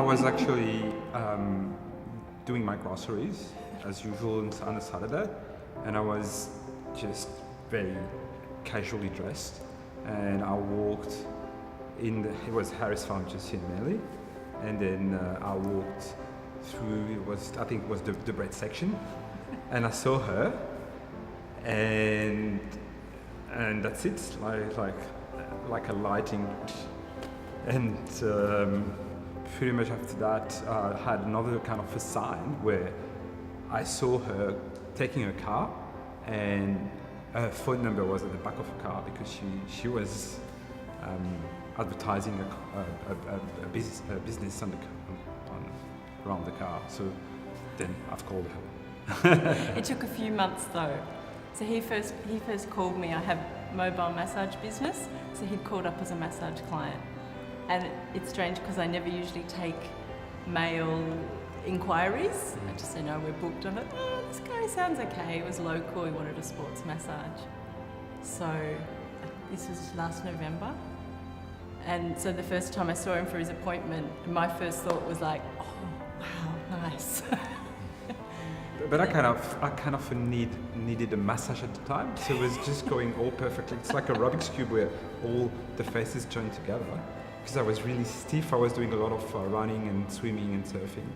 was actually doing my groceries as usual on a Saturday, and I was just very casually dressed, and I walked in. It was Harris Farm just in Manly, and then I walked through. I think it was the bread section, and I saw her, and that's it. Like a lighting, and pretty much after that, I had another kind of a sign where I saw her taking her car, and her phone number was at the back of her car because she was advertising a business around the car. So then I've called her. It took a few months though. So he first called me. I have mobile massage business, so he'd called up as a massage client. And it's strange because I never usually take male inquiries. I just say, no, we're booked. I'm like, oh, this guy sounds okay. It was local, he wanted a sports massage. So this was last November. And so the first time I saw him for his appointment, my first thought was like, oh, wow, nice. But I kind of needed a massage at the time, so it was just going all perfectly. It's like a Rubik's Cube where all the faces joined together. Because I was really stiff, I was doing a lot of running and swimming and surfing.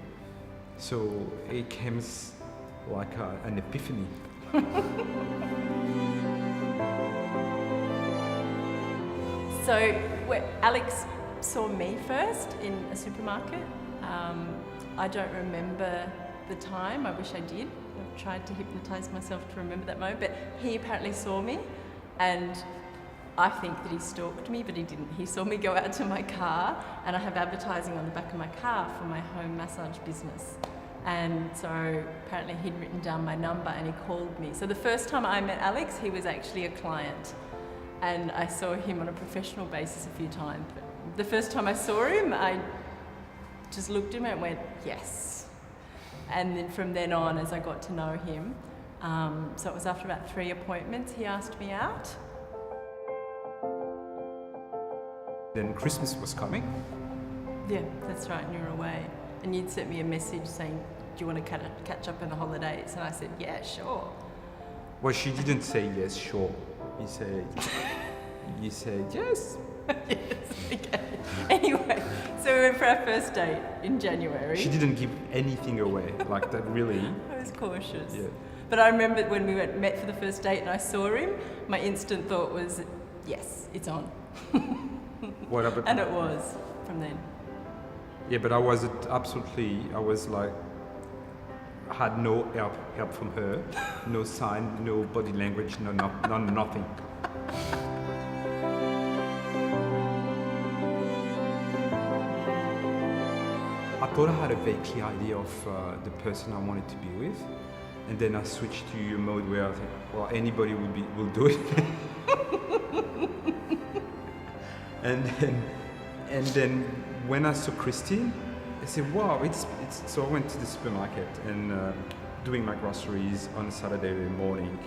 So it came like an epiphany. So Alex saw me first in a supermarket. I don't remember the time, I wish I did. I've tried to hypnotise myself to remember that moment, but he apparently saw me, and I think that he stalked me, but he didn't. He saw me go out to my car, and I have advertising on the back of my car for my home massage business. And so apparently he'd written down my number and he called me. So the first time I met Alex, he was actually a client, and I saw him on a professional basis a few times. But the first time I saw him, I just looked at him and went, yes. And then from then on, as I got to know him, so it was after about 3 appointments, he asked me out. Then Christmas was coming. Yeah, that's right, and you were away. And you'd sent me a message saying, do you want to catch up in the holidays? And I said, yeah, sure. Well, she didn't say yes, sure. You said yes. Yes, okay. Anyway, so we went for our first date in January. She didn't give anything away, like that really. I was cautious. Yeah. But I remember when we met for the first date and I saw him, my instant thought was, yes, it's on. What about? And it was from then. Yeah, but I was like, I had no help from her, no sign, no body language, nothing. I thought I had a very clear idea of the person I wanted to be with, and then I switched to a mode where I think, well, anybody will do it. and then when I saw Christine, I said, wow, it's. So I went to the supermarket and doing my groceries on a Saturday morning,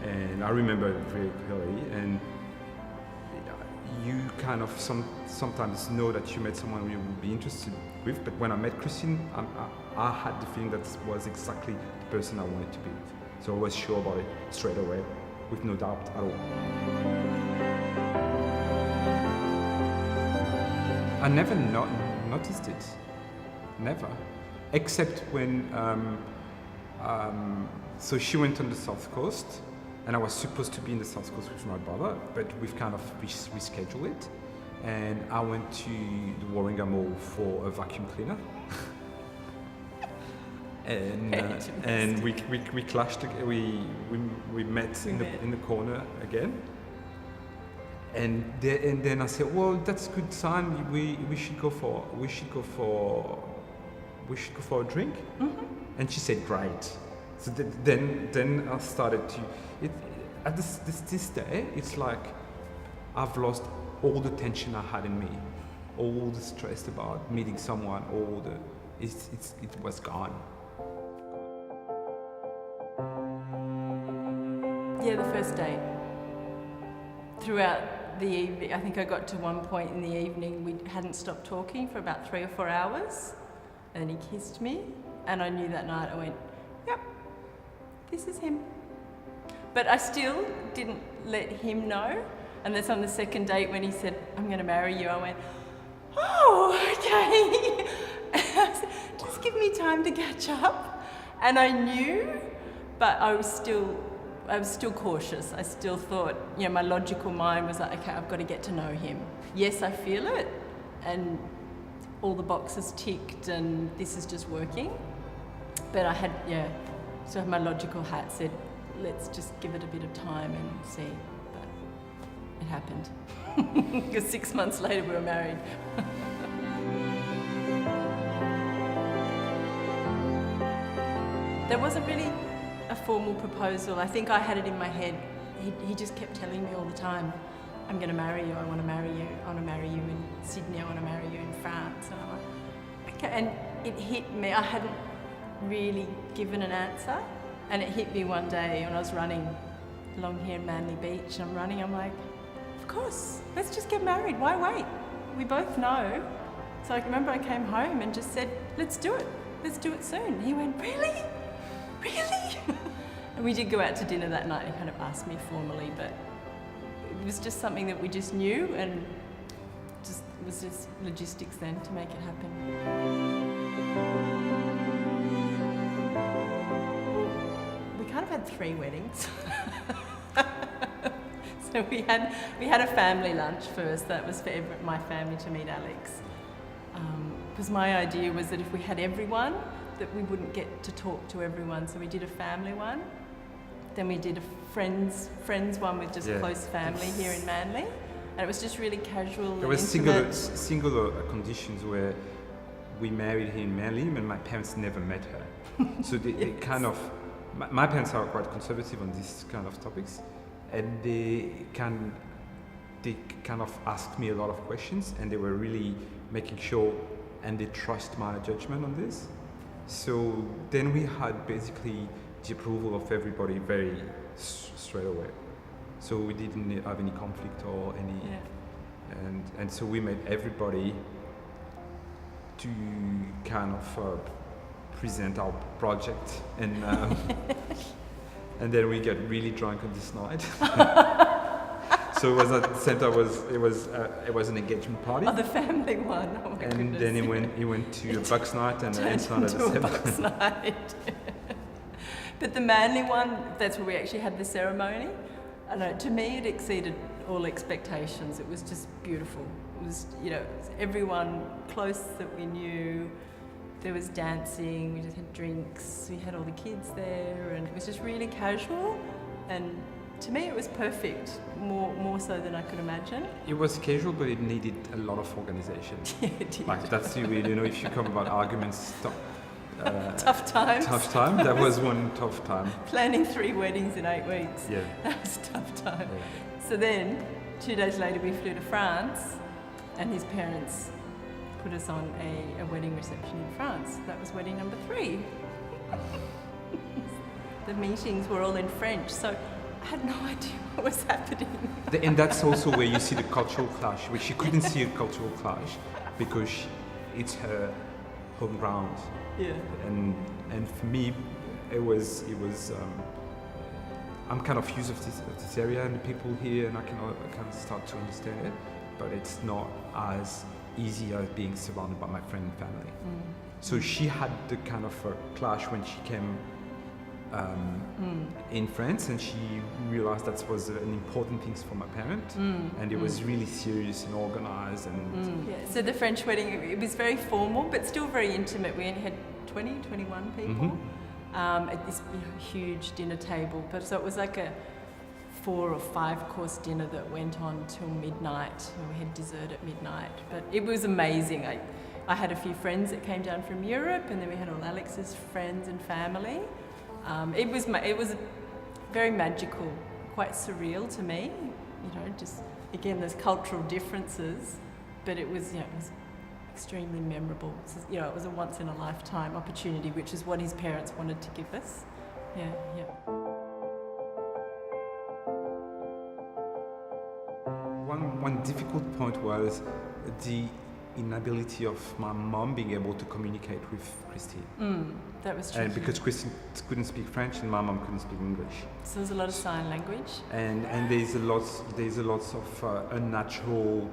and I remember it very clearly. And you kind of sometimes know that you met someone you would be interested with, but when I met Christine, I had the feeling that was exactly the person I wanted to be with. So I was sure about it straight away, with no doubt at all. I never noticed it, never, except when, so she went on the South Coast, and I was supposed to be in the South Coast with my brother, but we've kind of rescheduled it. And I went to the Warringah Mall for a vacuum cleaner. and we clashed, we met in the corner again. And then I said, well, that's a good sign. We should go for a drink. Mm-hmm. And she said, great. So then I started to. At this day, it's like I've lost all the tension I had in me, all the stress about meeting someone, it was gone. Yeah, the first date. Throughout the evening, I think I got to one point in the evening, we hadn't stopped talking for about 3 or 4 hours, and he kissed me, and I knew that night, I went, yep, this is him. But I still didn't let him know, and that's on the second date when he said, I'm going to marry you, I went, oh, okay. I said, just give me time to catch up. And I knew, but I was still cautious. I still thought, my logical mind was like, okay, I've got to get to know him. Yes, I feel it, and all the boxes ticked, and this is just working. But I had, so my logical hat said, let's just give it a bit of time and see. But it happened. Because 6 months later we were married. There wasn't really a formal proposal. I think I had it in my head. He just kept telling me all the time, I'm going to marry you, I want to marry you, I want to marry you in Sydney, I want to marry you in France. And I'm like, okay. And it hit me. I hadn't really given an answer. And it hit me one day when I was running along here in Manly Beach. And I'm like, of course, let's just get married. Why wait? We both know. So I remember I came home and just said, let's do it. Let's do it soon. And he went, really? Really? And we did go out to dinner that night. He kind of asked me formally, but it was just something that we just knew, and it was just logistics then to make it happen. We kind of had 3 weddings. So we had a family lunch first. That was for my family to meet Alex. Because my idea was that if we had everyone, that we wouldn't get to talk to everyone. So we did a family one. Then we did a friends one with just close family here in Manly. And it was just really casual. There was single conditions where we married here in Manly, and my parents never met her. So they kind of, my parents are quite conservative on these kind of topics, and they kind of asked me a lot of questions, and they were really making sure, and they trust my judgment on this. So then we had basically the approval of everybody very straight away. So we didn't have any conflict or any, and so we made everybody to kind of present our project, and and then we got really drunk on this night. So it was at the center. It was an engagement party. Oh, the family one. Oh my goodness. And then he went to a Bucks night and a night at the same Bucks night. But the Manly one, that's where we actually had the ceremony. I know, to me it exceeded all expectations. It was just beautiful. It was, everyone close that we knew. There was dancing, we just had drinks, we had all the kids there, and it was just really casual, and to me it was perfect, more so than I could imagine. It was casual, but it needed a lot of organization. Yeah, it did. Like that's the way, if you come about arguments, tough times. Tough time. That was one tough time. Planning 3 weddings in 8 weeks. Yeah. That was a tough time. Yeah. So then, 2 days later, we flew to France, and his parents put us on a wedding reception in France. That was wedding number 3. The meetings were all in French, so I had no idea what was happening. And that's also where you see the cultural clash, which she couldn't see a cultural clash because it's her home ground. Yeah. And for me, it was. I'm kind of used to this area and the people here, and I can start to understand it, but it's not as easy as being surrounded by my friend and family. So she had the kind of a clash when she came in France, and she realized that was an important thing for my parent, and it was really serious and organized. And yeah. So the French wedding, it was very formal, but still very intimate. We only had 21 people at this huge dinner table, but so it was like a 4 or 5 course dinner that went on till midnight, and we had dessert at midnight. But it was amazing. I had a few friends that came down from Europe, and then we had all Alex's friends and family. It was very magical, quite surreal to me. Just again, there's cultural differences, but it was extremely memorable. It was a once in a lifetime opportunity, which is what his parents wanted to give us. One one difficult point was the inability of my mom being able to communicate with Christine. That was true. And because Christine couldn't speak French and my mom couldn't speak English. So there's a lot of sign language. And there's a lot of unnatural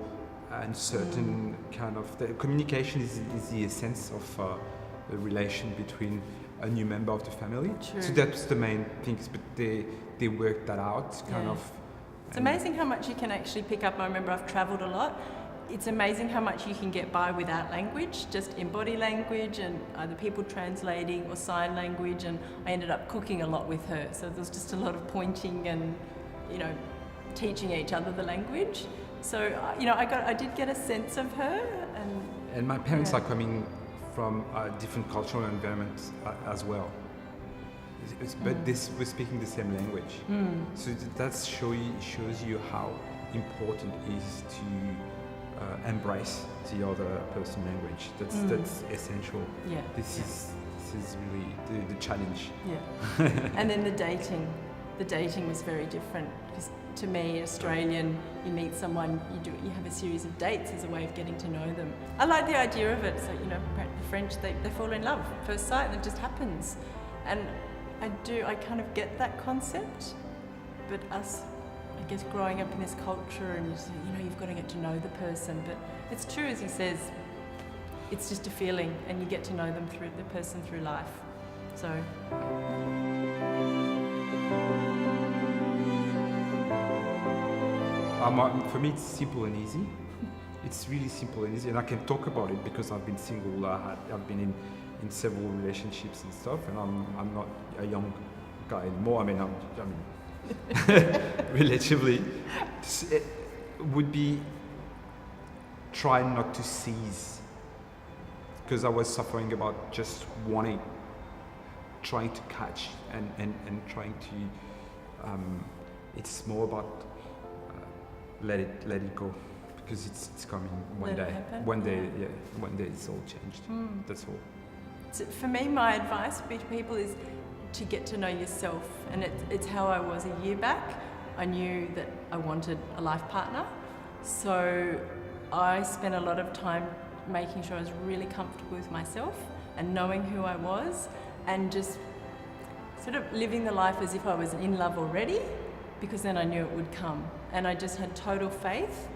and certain kind of... The communication is the essence of a relation between a new member of the family. True. So that's the main things, but they worked that out kind of. It's amazing how much you can actually pick up. I remember I've travelled a lot. It's amazing how much you can get by without language, just in body language and either people translating or sign language. And I ended up cooking a lot with her. So there was just a lot of pointing and, teaching each other the language. So, I did get a sense of her. And my parents are coming from a different cultural environment as well. But we're speaking the same language. So that shows you how important it is to embrace the other person's language. That's essential. Yeah. This is really the challenge. Yeah. And then the dating. The dating was very different because to me, Australian, you meet someone, you have a series of dates as a way of getting to know them. I like the idea of it. So, the French, they fall in love at first sight and it just happens. And I kind of get that concept, but us, I guess, growing up in this culture and you've got to get to know the person. But it's true, as he says, it's just a feeling and you get to know them through the person through life. So. For me, it's simple and easy. It's really simple and easy, and I can talk about it because I've been single. I've been in several relationships and stuff, and I'm not a young guy anymore. I mean, relatively, it would be trying not to seize, because I was suffering about just trying to catch and trying to. It's more about let it go, because it's coming one day. One day it's all changed. That's all. So for me, my advice to people is to get to know yourself, and it's how I was a year back. I knew that I wanted a life partner, so I spent a lot of time making sure I was really comfortable with myself and knowing who I was, and just sort of living the life as if I was in love already, because then I knew it would come. And I just had total faith.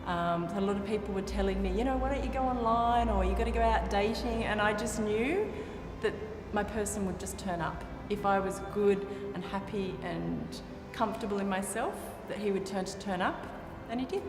A lot of people were telling me, why don't you go online, or you got to go out dating, and I just knew that my person would just turn up. If I was good and happy and comfortable in myself, that he would turn up, and he did.